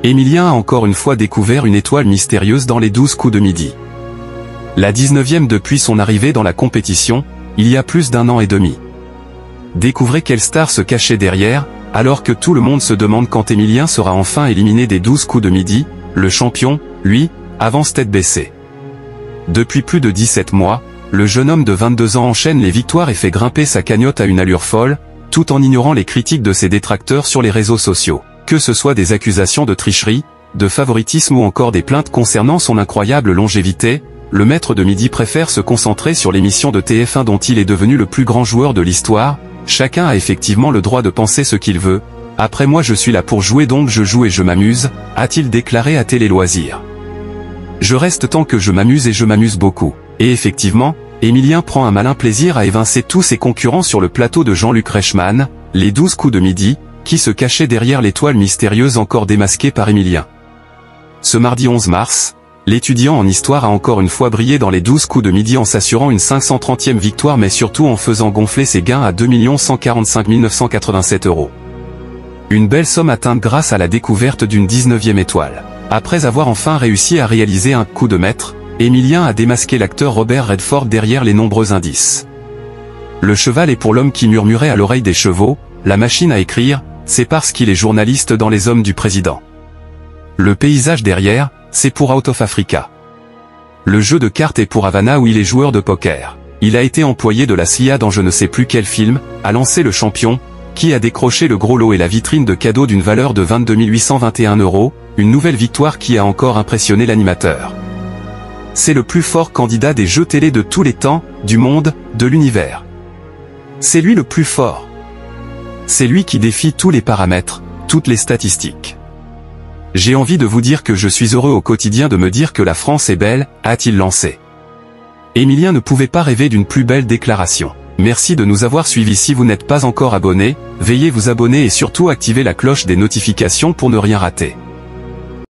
Emilien a encore une fois découvert une étoile mystérieuse dans les 12 coups de midi. La 19e depuis son arrivée dans la compétition, il y a plus d'1 an et demi. Découvrez quelle star se cachait derrière, alors que tout le monde se demande quand Emilien sera enfin éliminé des 12 coups de midi, le champion, lui, avance tête baissée. Depuis plus de 17 mois, le jeune homme de 22 ans enchaîne les victoires et fait grimper sa cagnotte à une allure folle, tout en ignorant les critiques de ses détracteurs sur les réseaux sociaux. Que ce soit des accusations de tricherie, de favoritisme ou encore des plaintes concernant son incroyable longévité, le maître de midi préfère se concentrer sur l'émission de TF1 dont il est devenu le plus grand joueur de l'histoire. Chacun a effectivement le droit de penser ce qu'il veut. Après moi je suis là pour jouer donc je joue et je m'amuse, a-t-il déclaré à Télé Loisirs. Je reste tant que je m'amuse et je m'amuse beaucoup. Et effectivement, Emilien prend un malin plaisir à évincer tous ses concurrents sur le plateau de Jean-Luc Reichmann, les 12 coups de midi, qui se cachait derrière l'étoile mystérieuse encore démasquée par Emilien. Ce mardi 11 mars, l'étudiant en histoire a encore une fois brillé dans les 12 coups de midi en s'assurant une 530e victoire mais surtout en faisant gonfler ses gains à 2 145 987 €. Une belle somme atteinte grâce à la découverte d'une 19e étoile. Après avoir enfin réussi à réaliser un coup de maître, Emilien a démasqué l'acteur Robert Redford derrière les nombreux indices. Le cheval est pour l'homme qui murmurait à l'oreille des chevaux, la machine à écrire, c'est parce qu'il est journaliste dans Les Hommes du Président. Le paysage derrière, c'est pour Out of Africa. Le jeu de cartes est pour Havana où il est joueur de poker. Il a été employé de la CIA dans je ne sais plus quel film, a lancé le champion, qui a décroché le gros lot et la vitrine de cadeaux d'une valeur de 22 821 €, une nouvelle victoire qui a encore impressionné l'animateur. C'est le plus fort candidat des jeux télé de tous les temps, du monde, de l'univers. C'est lui le plus fort. C'est lui qui défie tous les paramètres, toutes les statistiques. J'ai envie de vous dire que je suis heureux au quotidien de me dire que la France est belle, a-t-il lancé. Emilien ne pouvait pas rêver d'une plus belle déclaration. Merci de nous avoir suivis. Si vous n'êtes pas encore abonné, veuillez vous abonner et surtout activer la cloche des notifications pour ne rien rater.